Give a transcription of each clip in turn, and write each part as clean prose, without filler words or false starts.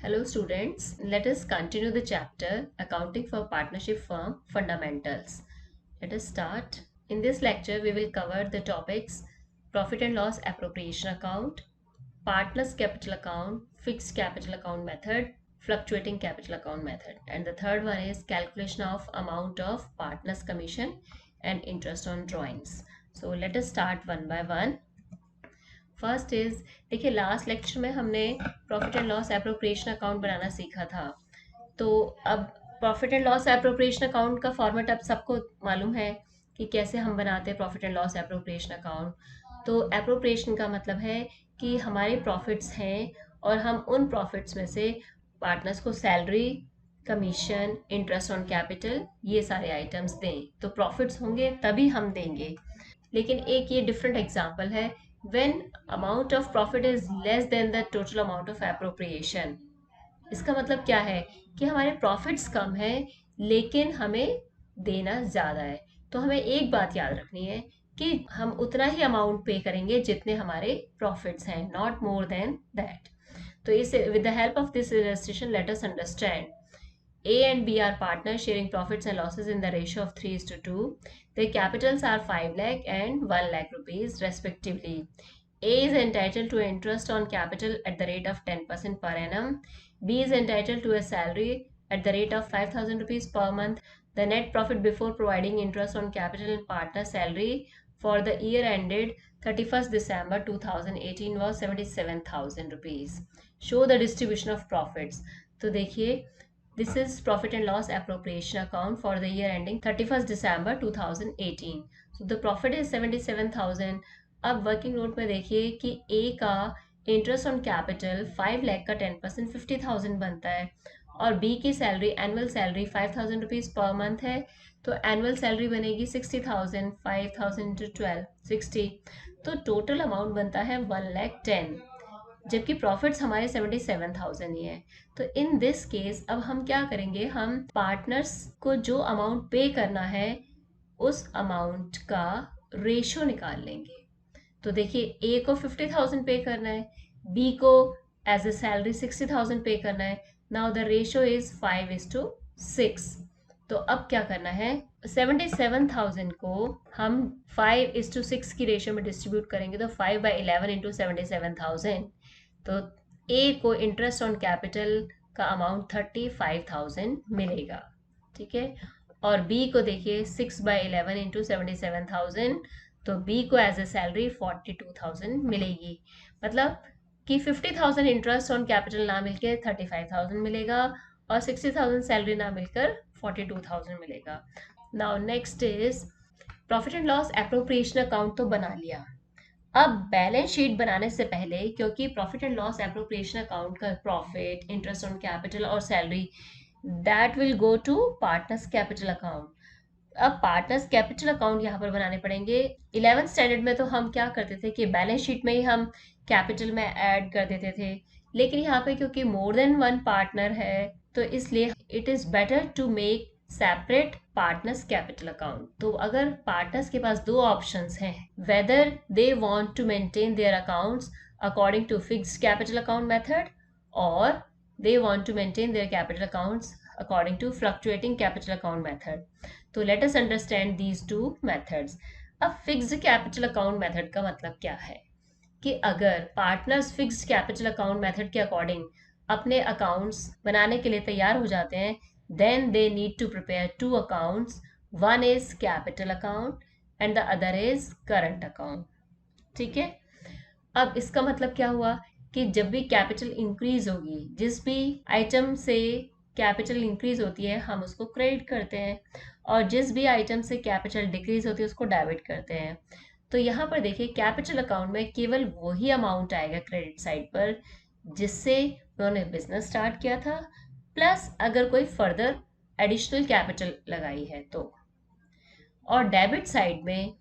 Hello students, let us continue the chapter Accounting for Partnership Firm Fundamentals. Let us start. In this lecture, we will cover the topics Profit and Loss Appropriation Account, Partners Capital Account, Fixed Capital Account Method, Fluctuating Capital Account Method. And the third one is Calculation of Amount of Partners Commission and Interest on Drawings. So let us start one by one. First is देखिए last lecture में हमने profit and loss appropriation account बनाना सीखा था। तो अब profit and loss appropriation account का format अब सबको मालूम है कि कैसे हम बनाते हैं profit and loss appropriation account. तो एप्रोप्रिएशन का मतलब है कि हमारे प्रॉफिट्स हैं और हम उन प्रॉफिट्स में से पार्टनर्स को salary, commission, interest on capital ये सारे आइटम्स दें। तो प्रॉफिट्स होंगे तभी हम देंगे। लेकिन एक ये डिफरेंट एग्जांपल है when amount of profit is less than the total amount of appropriation। इसका मतलब क्या है कि हमारे प्रॉफिट्स कम है लेकिन हमें देना ज़्यादा है। तो हमें एक बात याद रखनी है कि हम उतना ही अमाउंट पे करेंगे जितने हमारे प्रॉफिट्स हैं, नॉट मोर देन दैट। तो इस with the help of this illustration let us understand A and B are partners sharing profits and losses in the ratio of 3:2. Their capitals are 5 lakh and 1 lakh rupees respectively. A is entitled to interest on capital at the rate of 10% per annum. B is entitled to a salary at the rate of 5,000 rupees per month. The net profit before providing interest on capital and partner salary for the year ended 31st December 2018 was 77,000 rupees. Show the distribution of profits. तो देखिए This is profit and loss appropriation account for the year ending 31st December 2018. So the profit is 77,000. अब working note में देखिए कि A का interest on capital 5 lakh का 10% 50,000 बनता है और B की salary annual salary 5,000 rupees per month है। तो एनुअल सैलरी बनेगी 60,000, 5,000 into 12 60। तो टोटल अमाउंट बनता है 1,10,000 जबकि प्रॉफिट्स हमारे 77,000 ही है। तो इन दिस केस अब हम क्या करेंगे, हम पार्टनर्स को जो अमाउंट पे करना है उस अमाउंट का रेशो निकाल लेंगे। तो देखिए ए को 50,000 पे करना है, बी को एज ए सैलरी 60,000 पे करना है। Now the ratio is 5:6। तो अब क्या करना है, 77,000 को हम 5:6 की रेशियो में डिस्ट्रीब्यूट करेंगे। तो 5/11 इंटू 77,000। तो ए को इंटरेस्ट ऑन कैपिटल का अमाउंट 35,000 मिलेगा, ठीक है। और बी को देखिए 6/11 इंटू 77,000। तो बी को एज ए सैलरी 42,000 मिलेगी। मतलब कि 50,000 इंटरेस्ट ऑन कैपिटल ना मिलकर 35,000 मिलेगा और 60,000 सैलरी ना मिलकर 42,000 मिलेगा। Now next is profit and loss appropriation account तो बना लिया। अब बैलेंस शीट बनाने से पहले, क्योंकि profit and loss appropriation account का प्रॉफिट, इंटरेस्ट ऑन कैपिटल और salary that will go to partners capital account. अब पार्टनर्स कैपिटल अकाउंट यहाँ पर बनाने पड़ेंगे। 11th स्टैंडर्ड में तो हम क्या करते थे कि बैलेंस शीट में ही हम कैपिटल में ऐड कर देते थे, लेकिन यहाँ पे क्योंकि मोर देन वन पार्टनर है तो इसलिए it is better to make separate partners capital account. तो अगर पार्टनर्स के पास दो ऑप्शंस हैं, whether they want to maintain their accounts according to fixed capital account method और they want to maintain their capital accounts according to fluctuating capital account method. तो let us understand these two methods. अब fixed capital account method का मतलब क्या है कि अगर partners fixed capital account method के अकॉर्डिंग अपने अकाउंट्स बनाने के लिए तैयार हो जाते हैं, then they need to prepare two accounts. One is capital account and the other is current account. ठीक है। अब इसका मतलब क्या हुआ कि जब भी कैपिटल इंक्रीज होगी, जिस भी आइटम से कैपिटल इंक्रीज होती है हम उसको क्रेडिट करते हैं और जिस भी आइटम से कैपिटल डिक्रीज होती है उसको डेबिट करते हैं। तो यहाँ पर देखिए कैपिटल अकाउंट में केवल वही अमाउंट आएगा क्रेडिट साइड पर जिससे उन्होंने बिजनेस स्टार्ट किया था, प्लस अगर कोई फर्दर एडिशनल कैपिटल लगाई है तो। और डेबिट साइड में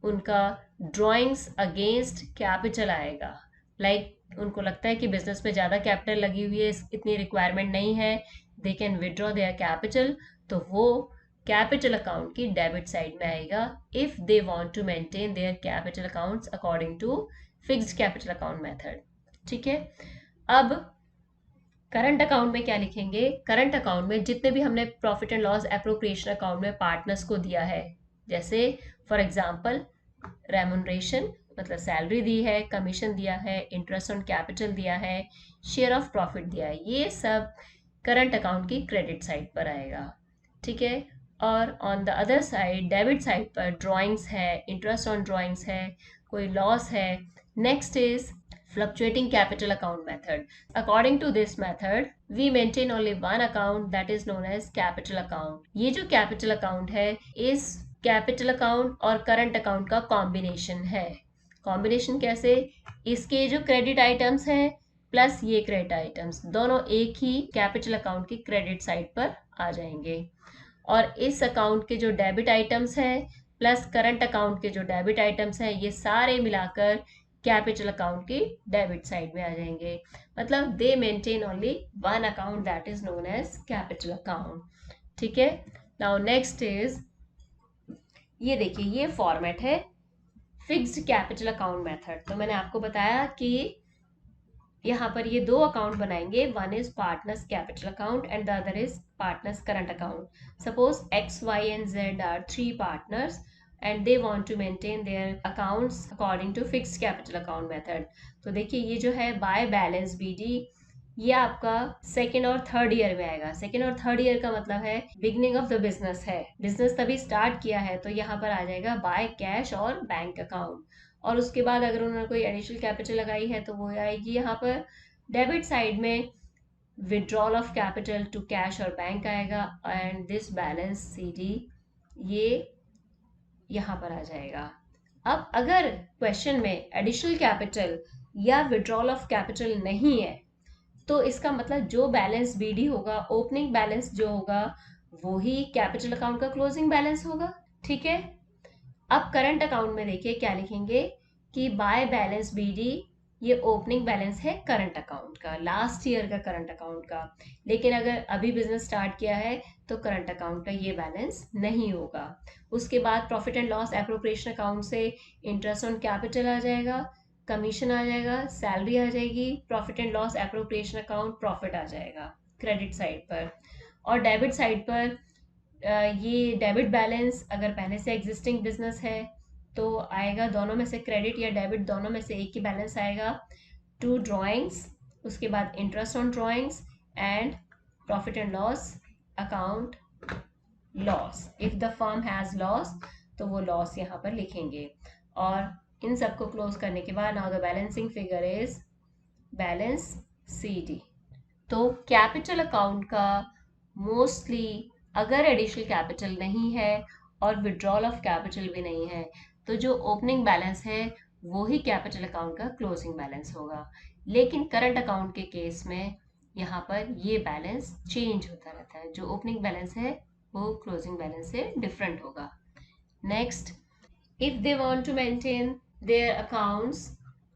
उनका ड्राइंग्स अगेंस्ट कैपिटल आएगा। लाइक उनको लगता है कि बिजनेस में ज़्यादा कैपिटल लगी हुई है, इतनी रिक्वायरमेंट नहीं है, they can withdraw their capital, तो वो कैपिटल अकाउंट की डेबिट साइड में आएगा if they want to maintain their capital accounts according to fixed capital account method, ठीक है। अब करंट अकाउंट में क्या लिखेंगे? करंट अकाउंट में जितने भी हमने profit and loss appropriation account में पार्टनर्स को दिया है, जैसे फॉर एग्जांपल रेमुनरेशन मतलब सैलरी दी है, कमीशन दिया है, इंटरेस्ट ऑन कैपिटल दिया है, शेयर ऑफ प्रॉफिट दिया है, ये सब करंट अकाउंट की क्रेडिट साइड पर आएगा। ठीक है। और on the other side debit side पर ड्राइंग्स है, इंटरेस्ट ऑन ड्राइंग्स है, कोई लॉस है। Next is fluctuating capital account method. According to this method, we maintain only one account that is known as capital account. ये जो capital account है, इस capital account और current account का combination है। combination कैसे? इसके जो credit items हैं प्लस ये क्रेडिट आइटम्स दोनों एक ही कैपिटल अकाउंट की क्रेडिट साइड पर आ जाएंगे, और इस अकाउंट के जो डेबिट आइटम्स हैं प्लस करंट अकाउंट के जो डेबिट आइटम्स हैं ये सारे मिलाकर कैपिटल अकाउंट की डेबिट साइड में आ जाएंगे। मतलब they maintain only one account that is known as capital account. ठीक है। नाउ नेक्स्ट इज, ये देखिए ये फॉर्मेट है फिक्स्ड कैपिटल अकाउंट मेथड। तो मैंने आपको बताया कि यहाँ पर ये दो अकाउंट बनाएंगे, one is partners capital account and the other is partners current account. Suppose X Y and Z are three partners and they want to maintain their accounts according to fixed capital account method। तो देखिए ये जो है by balance BD, ये आपका second और third year में आएगा। सेकेंड और थर्ड ईयर का मतलब है बिगनिंग ऑफ द बिजनेस है, बिजनेस तभी स्टार्ट किया है, तो यहाँ पर आ जाएगा बाय कैश और बैंक अकाउंट। और उसके बाद अगर उन्होंने कोई एडिशनल कैपिटल लगाई है तो वो आएगी यहाँ पर डेबिट साइड में, withdrawal of capital to cash और बैंक आएगा, and this balance C D ये यहाँ पर आ जाएगा। अब अगर क्वेश्चन में एडिशनल कैपिटल या विड्रॉल ऑफ कैपिटल नहीं है तो इसका मतलब जो बैलेंस बीडी होगा, ओपनिंग बैलेंस जो होगा वो ही कैपिटल अकाउंट का क्लोजिंग बैलेंस होगा। ठीक है। अब करंट अकाउंट में देखिए क्या लिखेंगे कि बाय बैलेंस बीडी ये ओपनिंग बैलेंस है करंट अकाउंट का, लास्ट ईयर का करंट अकाउंट का। लेकिन अगर अभी बिजनेस स्टार्ट किया है तो करंट अकाउंट का ये बैलेंस नहीं होगा। उसके बाद profit and loss appropriation account से इंटरेस्ट ऑन कैपिटल आ जाएगा, कमीशन आ जाएगा, सैलरी आ जाएगी, profit and loss appropriation account profit आ जाएगा क्रेडिट साइड पर। और डेबिट साइड पर ये डेबिट बैलेंस अगर पहले से एग्जिस्टिंग बिजनेस है तो आएगा दोनों में से, क्रेडिट या डेबिट दोनों में से एक ही बैलेंस आएगा, टू ड्राइंग्स, उसके बाद interest on drawings and profit and loss account loss. If the firm has loss तो वो लॉस यहाँ पर लिखेंगे। और इन सबको क्लोज करने के बाद now the balancing figure is balance C D. तो कैपिटल अकाउंट का मोस्टली अगर एडिशनल कैपिटल नहीं है और विड्रॉल ऑफ कैपिटल भी नहीं है तो जो ओपनिंग बैलेंस है वो ही कैपिटल अकाउंट का क्लोजिंग बैलेंस होगा। लेकिन करंट अकाउंट के केस में यहाँ पर ये बैलेंस चेंज होता रहता है, जो ओपनिंग बैलेंस है वो क्लोजिंग बैलेंस से डिफरेंट होगा। Next, if they want to maintain their accounts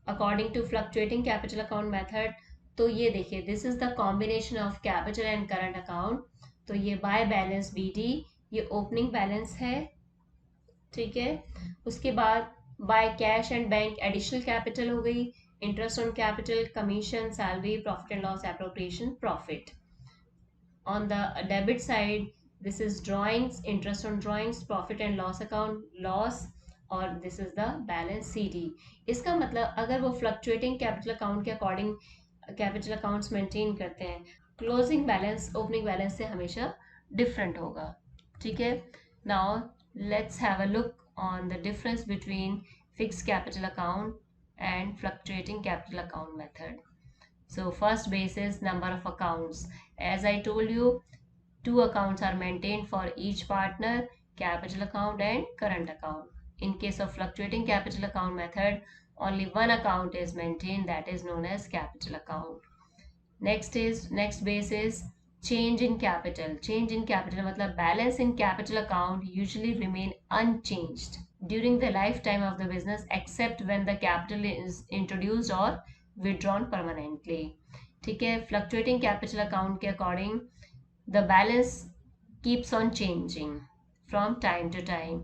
according to fluctuating capital account method, तो ये देखिए this is the combination of capital and current account. तो ये बाय बैलेंस बीडी ये ओपनिंग बैलेंस है। ठीक है। उसके बाद by cash and bank additional capital हो गई, interest on capital, commission, salary, profit and loss appropriation, profit. on the debit side this is drawings, interest on drawings, profit and loss account loss, और this is the balance CD। इसका मतलब अगर वो fluctuating capital account के according capital accounts maintain करते हैं, closing balance opening balance से हमेशा डिफरेंट होगा। ठीक है। Now let's have a look on the difference between fixed capital account and fluctuating capital account method. So first base is number of accounts. As I told you, two accounts are maintained for each partner, capital account and current account. In case of fluctuating capital account method, only one account is maintained, that is known as capital account. Next base is change in capital. Change in capital मतलब balance in capital account usually remain unchanged during the lifetime of the business except when the capital is introduced or withdrawn permanently। ठीक है। Fluctuating capital account के according the balance keeps on changing from time to time,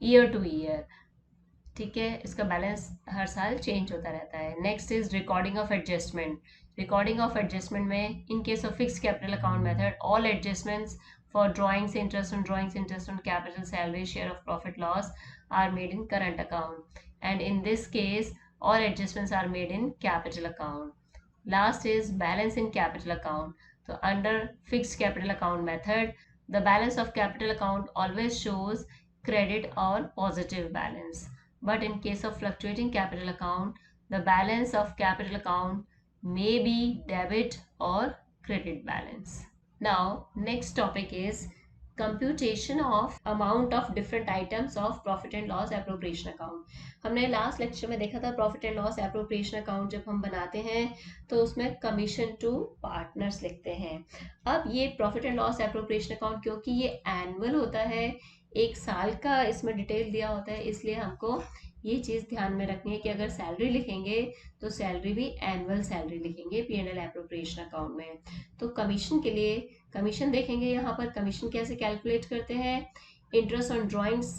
year to year. ठीक है। इसका balance हर साल change होता रहता है। Next is recording of adjustment. Recording of adjustment में in case of fixed capital account method all adjustments for drawings interest on capital salary share of profit loss are made in current account, and in this case all adjustments are made in capital account. Last is balance in capital account. So under fixed capital account method, the balance of capital account always shows credit or positive balance, but in case of fluctuating capital account, the balance of capital account may be debit or credit balance. Now, next topic is computation of amount of different items of profit and loss appropriation account. हमने last lecture में देखा था profit and loss appropriation account जब हम बनाते हैं तो उसमें कमीशन टू पार्टनर्स लिखते हैं. अब ये profit and loss appropriation account क्योंकि ये एनुअल होता है, एक साल का इसमें डिटेल दिया होता है, इसलिए हमको ये चीज़ ध्यान में रखनी है कि अगर सैलरी लिखेंगे तो सैलरी भी एनुअल सैलरी लिखेंगे P&L एप्रोप्रिएशन अकाउंट में. तो कमीशन के लिए कमीशन देखेंगे. यहाँ पर कमीशन कैसे कैलकुलेट करते हैं. इंटरेस्ट ऑन ड्राइंग्स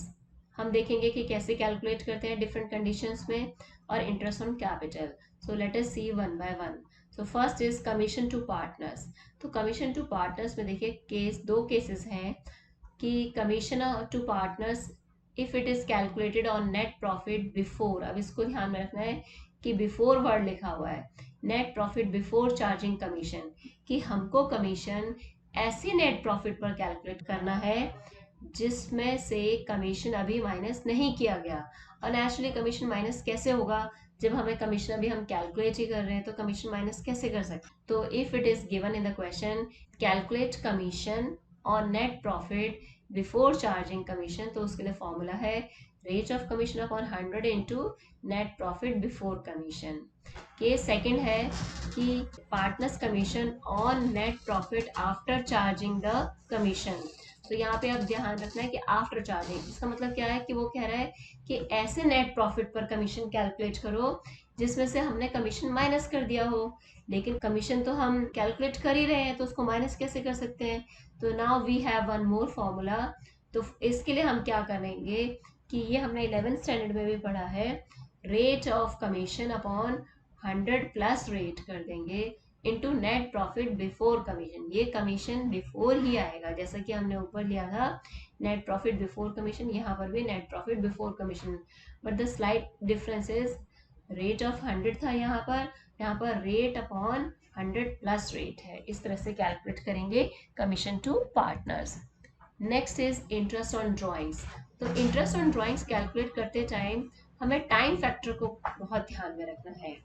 हम देखेंगे कि कैसे कैलकुलेट करते हैं डिफरेंट कंडीशंस में, और interest on capital. So let us see one by one. So first is commission to partners. तो कमीशन टू पार्टनर्स में देखिए दो केसेस हैं कि commission to partners if it is calculated on net profit before. अब इसको ध्यान में रखना है कि बिफोर वर्ड लिखा हुआ है, net profit before charging commission, कि हमको कमीशन ऐसे नेट प्रॉफिट पर कैलकुलेट करना है जिसमें से कमीशन अभी माइनस नहीं किया गया. और नेचुरली कमीशन माइनस कैसे होगा जब हमें कमीशन अभी हम कैलकुलेट ही कर रहे हैं, तो कमीशन माइनस कैसे कर सकते. तो if it is given in the question calculate commission on net profit before charging commission, तो उसके लिए फॉर्मूला है rate of commission upon 100 into net profit before commission. Case second है कि partners commission on net profit after charging the commission. तो यहाँ पे अब ध्यान रखना है कि आफ्टर चार्जिंग, इसका मतलब क्या है कि वो कह रहा है कि ऐसे नेट प्रॉफिट पर कमीशन कैलकुलेट करो जिसमें से हमने कमीशन माइनस कर दिया हो. लेकिन कमीशन तो हम कैलकुलेट कर ही रहे हैं, तो उसको माइनस कैसे कर सकते हैं. तो now we have one more formula. तो इसके लिए हम क्या करेंगे कि ये हमने 11th स्टैंडर्ड में भी पढ़ा है, rate of commission upon 100 plus rate कर देंगे into net profit before commission. ये कमीशन बिफोर ही आएगा, जैसा कि हमने ऊपर लिया था नेट प्रॉफिट बिफोर कमीशन, यहाँ पर भी net profit before commission. But the slight difference is rate of 100 था यहाँ पर रेट अपॉन 100 प्लस रेट है. इस तरह से कैलकुलेट करेंगे commission to partners. Next is interest on drawings. तो इंटरेस्ट ऑन ड्राइंग्स कैलकुलेट करते टाइम हमें टाइम फैक्टर को बहुत ध्यान में रखना है,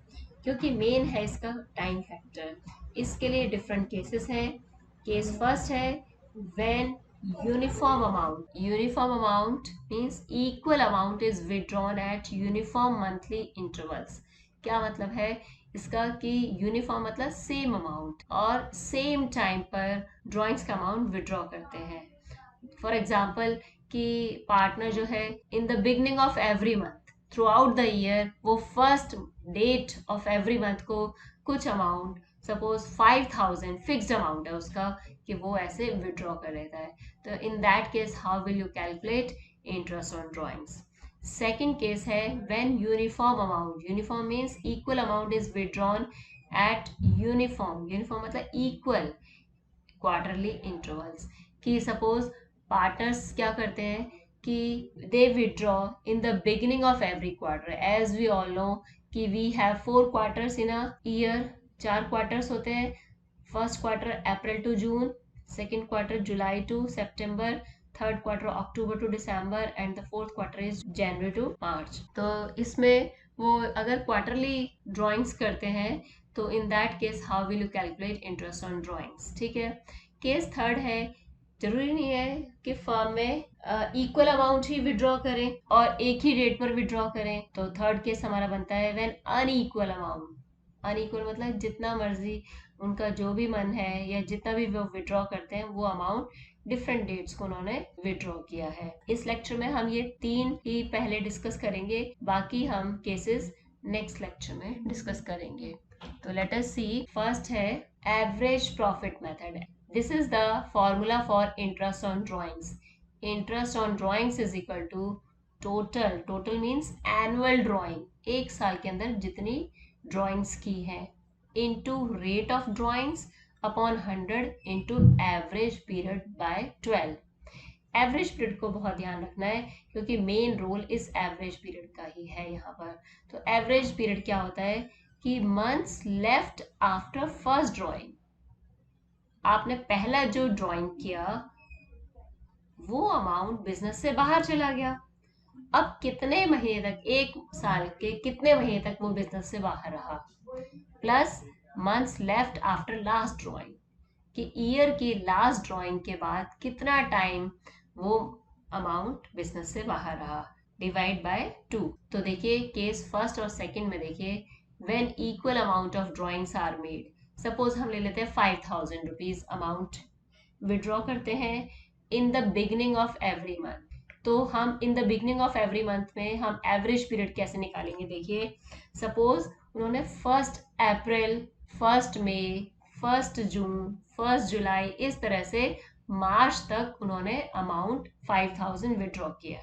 क्योंकि मेन है इसका टाइम फैक्टर. इसके लिए डिफरेंट केसेस हैं. केस फर्स्ट है when uniform amount means equal amount is withdrawn at uniform monthly intervals. क्या मतलब है इसका कि यूनिफॉर्म मतलब सेम अमाउंट और सेम टाइम पर ड्राइंग्स का अमाउंट विड्रॉ करते हैं. फॉर एग्जाम्पल कि पार्टनर जो है in the beginning of every month throughout the year वो first date of every month को कुछ अमाउंट सपोज 5000 फिक्स्ड अमाउंट है उसका कि वो ऐसे विड्रॉ कर लेता है. तो in that case how will you calculate interest on drawings. Second case है when uniform means equal amount is withdrawn at uniform मतलब इक्वल क्वार्टरली इंटरवल्स. कि सपोज पार्टनर्स क्या करते हैं कि they withdraw in the beginning of every quarter. As we all know कि we have 4 quarters in a year. 4 quarters होते हैं. First quarter April to June, second quarter July to September, third quarter October to December and the fourth quarter is January to March. तो इसमें वो अगर quarterly drawings करते हैं तो in that case how will you calculate interest on drawings. ठीक है. Case third है जरूरी नहीं है कि फर्म में इक्वल अमाउंट ही विड्रॉ करें और एक ही डेट पर विड्रॉ करें. तो थर्ड केस हमारा बनता है व्हेन अनइक्वल मतलब जितना मर्जी उनका जो भी मन है या जितना भी वो विड्रॉ करते हैं वो अमाउंट डिफरेंट डेट्स को उन्होंने विड्रॉ किया है. इस लेक्चर में हम ये 3 ही पहले डिस्कस करेंगे, बाकी हम केसेस नेक्स्ट लेक्चर में डिस्कस करेंगे. तो लेट अस सी. फर्स्ट है average profit method. This is the formula for interest on drawings. Interest on drawings is equal to total means annual drawing. एक साल के अंदर जितनी ड्राइंग्स की हैं into rate of drawings upon 100 into average period by 12। Average period को बहुत ध्यान रखना है क्योंकि मेन रोल इस एवरेज पीरियड का ही है यहाँ पर। तो एवरेज पीरियड क्या होता है कि months left after first drawing, आपने पहला जो ड्राइंग किया वो अमाउंट बिजनेस से बाहर चला गया। अब कितने महीने तक, एक साल के कितने महीने तक वो बिजनेस से बाहर रहा, plus months left after last drawing, कि ईयर की लास्ट ड्राइंग के बाद कितना टाइम वो अमाउंट बिजनेस से बाहर रहा, डिवाइड बाय 2। तो देखिए केस फर्स्ट और सेकंड में देखिए, when equal amount of drawings are made, suppose हम ले लेते हैं 5000 रुपीज अमाउंट विड्रॉ करते हैं इन the beginning of every month. तो हम इन the beginning of every month में हम एवरेज पीरियड कैसे निकालेंगे, देखिए सपोज उन्होंने 1 अप्रैल, 1 मई, 1 जून, 1 जुलाई, इस तरह से मार्च तक उन्होंने अमाउंट 5000 विड्रॉ किया।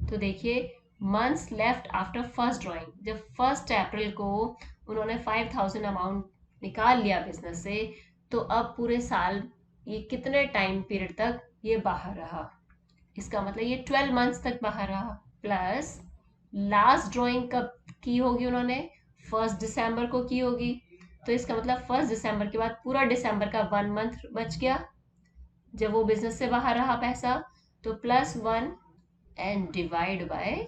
तो देखिए months left after first drawing, जब 1 अप्रैल को उन्होंने 5000 अमाउंट निकाल लिया बिजनेस से, तो अब पूरे साल ये कितने टाइम पीरियड तक ये बाहर रहा, इसका मतलब ये 12 मंथ्स तक बाहर रहा। प्लस लास्ट ड्राइंग कब की होगी उन्होंने, 1 दिसंबर को की होगी, तो इसका मतलब 1 दिसंबर के बाद पूरा दिसंबर का 1 मंथ बच गया जब वो बिजनेस से बाहर रहा पैसा। तो +1 एंड डिवाइड बाय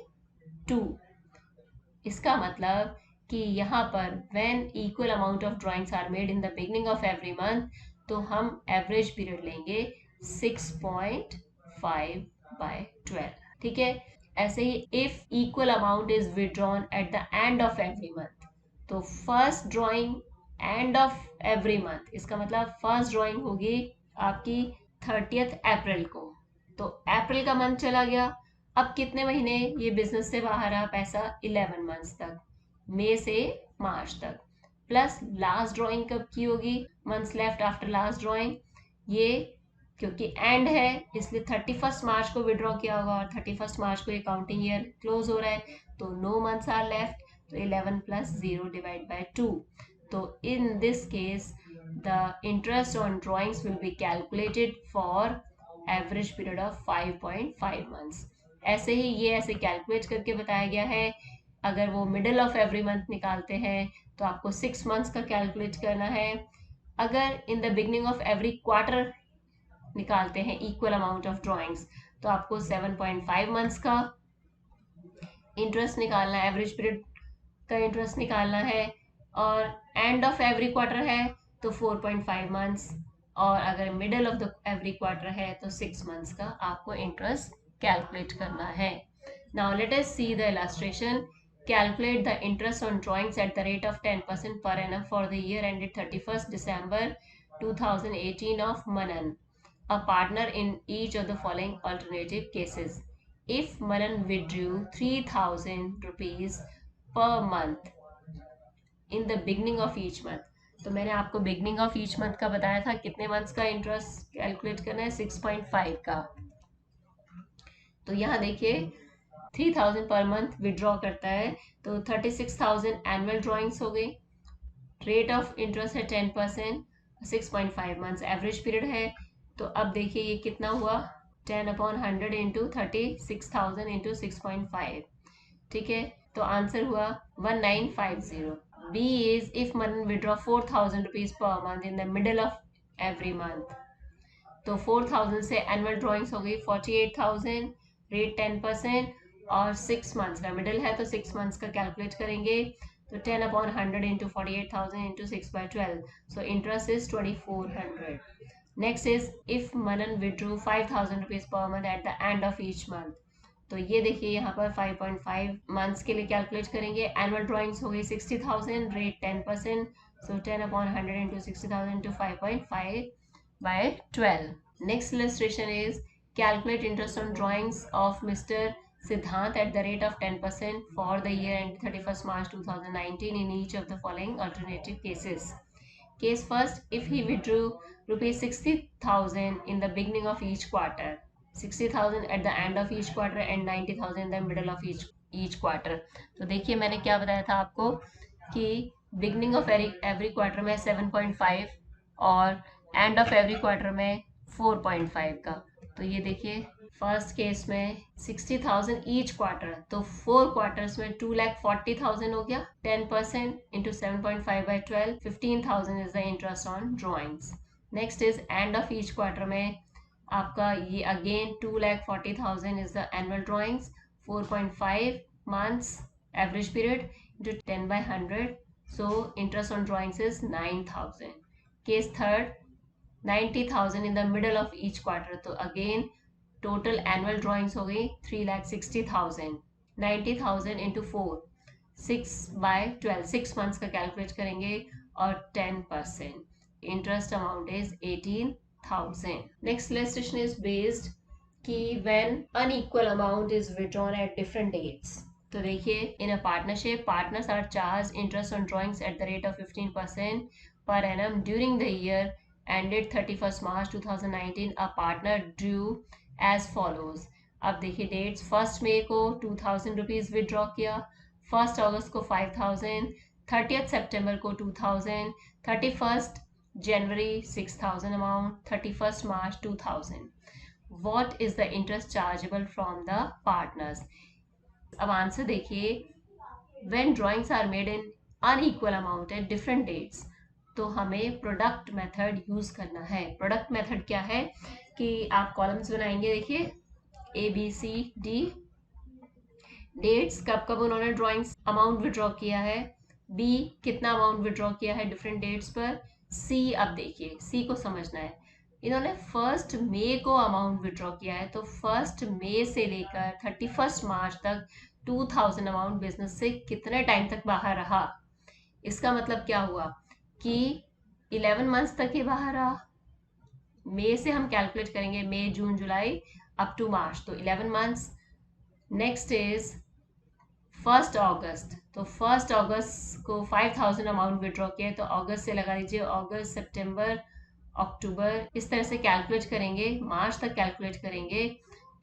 2। इसका मतलब कि यहाँ पर when equal amount of drawings are made in the beginning of every month, तो हम एवरेज पीरियड लेंगे 6.5/12। ठीक है, ऐसे ही if equal amount is withdrawn at the end of every month, तो first drawing end of every month, इसका मतलब फर्स्ट ड्राइंग होगी आपकी 30 अप्रैल को, तो अप्रैल का मंथ चला गया। अब कितने महीने ये बिजनेस से बाहर रहा पैसा, 11 मंथ्स तक, मई से मार्च तक। प्लस लास्ट ड्राइंग कब की होगी, months left after last drawing, ये क्योंकि एंड है इसलिए 31 मार्च को विड्रॉ किया होगा और 31 मार्च को ये काउंटिंग ईयर क्लोज हो रहा है, तो नो मंथ्स आर लेफ्ट, तो 11 + 0 डिवाइड बाय 2। तो in this case the interest on drawings will be calculated for average period of 5.5 months। ऐसे ही ये ऐसे कैलकुलेट करके बताया गया है। अगर वो मिडिल ऑफ एवरी मंथ निकालते हैं तो आपको 6 मंथ्स का कैलकुलेट करना है। अगर इन the beginning of every quarter निकालते हैं इक्वल अमाउंट ऑफ ड्राइंग्स, तो आपको 7.5 मंथ्स का इंटरेस्ट निकालना है, एवरेज पीरियड का इंटरेस्ट निकालना है। और एंड ऑफ एवरी क्वार्टर है तो 4.5 मंथ्स, और अगर middle of the every quarter है तो 6 मंथ्स का आपको इंटरेस्ट कैलकुलेट करना है। Now let us see the illustration. Calculate the interest on drawings at the rate of 10% per annum for the year ended 31st December 2018 of Manan, a partner in each of the following alternative cases. If Manan withdrew 3000 rupees per month in the beginning of each month, तो मैंने आपको beginning of each month का बताया था, कितने months का interest calculate करना है, 6.5 का। तो यहाँ देखिए 3000 पर मंथ विड्रॉ करता है, तो 36,000 एनुअल ड्रॉइंग्स हो गई, रेट ऑफ इंटरेस्ट है 10%, 6.5 मंथ्स एवरेज पीरियड है। तो अब देखिए ये कितना हुआ, 10/100 इंटू 36,000 इंटू 6.5। ठीक है, तो आंसर हुआ 1950। B is if Manan withdraw 4,000 rupees per month in the middle of every month, तो 4,000 से एनुअल ड्रॉइंग्स हो गई 48,000, रेट 10%, और 6 मंथ्स का मिडिल है तो 6 मंथ्स का कैलकुलेट करेंगे, तो 10/100 into 48,000 into 6/12, so interest is 2400। Next is if Manan withdrew 5,000 rupees per month eight the end of each month, तो ये देखिए यहाँ पर 5.5 मंथ्स के लिए कैलकुलेट करेंगे। एनुअल ड्रॉइंग्स हो गई 60,000, rate 10%, so 10/100 into 60,000 into 5.5/12। Next illustration is calculate interest on drawings of mister Siddhant at the rate of 10% for the year ending 31st March 2019 in each of the following alternative cases. Case first, if he withdrew rupees 60,000 in the beginning of each quarter, 60,000 at the end of each quarter and 90,000 in the middle of each quarter. तो देखिए मैंने क्या बताया था आपको कि beginning of every quarter में 7.5 और एंड ऑफ एवरी क्वार्टर में 4.5 का। तो ये देखिए फर्स्ट केस में 60,000 ईच क्वार्टर, तो 4 क्वार्टर्स में 2,40,000 हो गया। 10% into 7.5 by 12, 15,000 is the interest on drawings. Next is end of each quarter में आपका ये again 2,40,000 is the annual drawings. 4.5 months average period into 10 by 100, so interest on drawings is 9,000. Case third, 90,000 in the middle of each quarter, तो again total annual drawings हो गई 3,60,000. 90,000 into 4, 6 by 12, 6 months का calculate करेंगे और 10%. Interest amount is 18,000. Next illustration is based कि when unequal amount is withdrawn at different dates. तो देखिए in a partnership, partners are charged interest on drawings at the rate of 15% per annum during the year ended 31st March 2019. A partner drew as follows. अब देखिए dates, 1 मई को 2,000 rupees withdraw किया, 1 अगस्त को 5,000, 30 सितंबर को 2,000, 31 जनवरी 6,000 amount, 31 March 2,000. What is the interest chargeable from the partners? अब answer देखिए, when drawings are made in unequal amount at different dates, तो हमें प्रोडक्ट मेथड यूज करना है। प्रोडक्ट मेथड क्या है कि आप कॉलम्स बनाएंगे, देखिए ABCD, डेट्स कब कब उन्होंने ड्राइंग्स अमाउंट विड्रॉ किया है, B कितना अमाउंट विड्रॉ किया है डिफरेंट डेट्स पर, C अब देखिए C को समझना है, इन्होंने 1 मई को अमाउंट विड्रॉ किया है, तो 1 मई से लेकर 31 मार्च तक 2,000 अमाउंट बिजनेस से कितने टाइम तक बाहर रहा। इसका मतलब क्या हुआ कि 11 मंथ्स तक ही बाहर रहा। मई से हम कैलकुलेट करेंगे, मई जून जुलाई अप टू मार्च, तो 11 मंथ्स। नेक्स्ट इज 1 अगस्त, तो 1 अगस्त को 5,000 अमाउंट विड्रॉ किया, तो अगस्त से लगा लीजिए, अगस्त सितंबर अक्टूबर, इस तरह से कैलकुलेट करेंगे, मार्च तक कैलकुलेट करेंगे,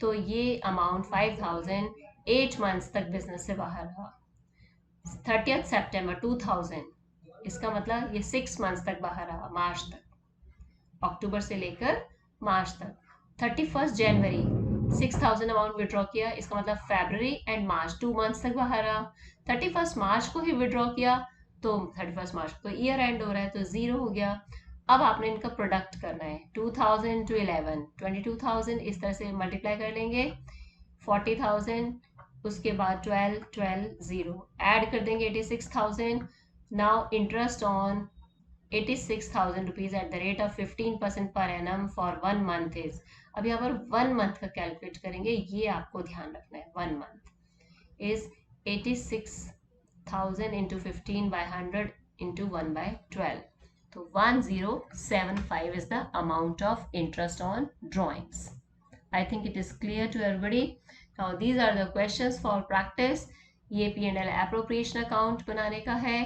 तो ये अमाउंट 5,000 8 मंथ्स तक बिजनेस से बाहर रहा। 30 सितंबर 2,000, इसका मतलब ये 6 मंथ्स तक बाहर रहा, मार्च तक, अक्टूबर से लेकर मार्च तक। 31 जनवरी 6,000 अमाउंट विड्रॉ किया, इसका मतलब फरवरी एंड मार्च 2 मंथ्स तक बाहर रहा। 31 मार्च को ही विड्रॉ किया, तो 31 मार्च को ईयर एंड हो रहा है, तो 0 हो गया। अब आपने इनका प्रोडक्ट करना है, 2,000 to 11, 22,000, इस तरह से मल्टीप्लाई कर लेंगे, 40,000, उसके बाद 12, 12, 0, ऐड कर देंगे 86,000। Now interest on 86,000 rupees at the rate of 15% per annum for 1 month is, अब यहाँ पर 1 मंथ का कैलकुलेट करेंगे, ये आपको ध्यान रखना है। 1 month is 86,000 into 15 by 100 into 1 by 12, तो 1075 is the amount of interest on drawings. I think it is clear to everybody. Now these are the questions for practice. ये P&L appropriation account बनाने का है।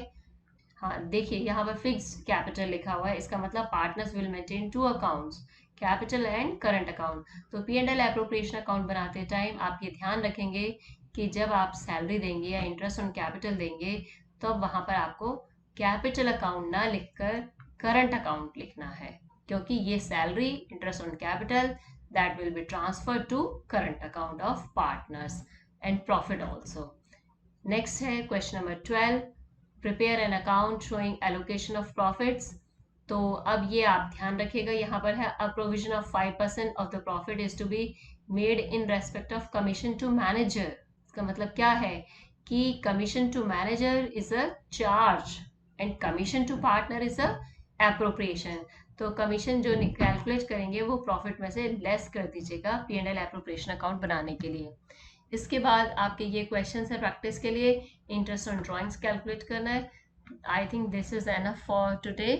हाँ देखिए यहाँ पर फिक्स कैपिटल लिखा हुआ है, इसका मतलब partners will maintain 2 accounts, capital and current account. तो P&L एप्रोप्रिएशन अकाउंट बनाते टाइम आप ये ध्यान रखेंगे कि जब आप सैलरी देंगे या इंटरेस्ट ऑन कैपिटल देंगे, तो वहां पर आपको कैपिटल अकाउंट ना लिखकर करंट अकाउंट लिखना है, क्योंकि ये salary, interest on capital, that will be transfer to current account of partners and profit also. Next है question number 12, prepare an account showing allocation of profits. तो अब ये आप ध्यान रखिएगा, यहाँ पर है a provision of 5% of the profit is to be made in respect of commission to manager. इसका मतलब क्या है कि commission to manager is a charge and commission to partner is a appropriation. तो कमीशन जो कैलकुलेट करेंगे वो profit में से लेस कर दीजिएगा P&L एप्रोप्रिएशन अकाउंट बनाने के लिए। इसके बाद आपके ये क्वेश्चन है प्रैक्टिस के लिए, इंटरेस्ट ऑन ड्राइंग्स कैलकुलेट करना है। I think this is enough for today.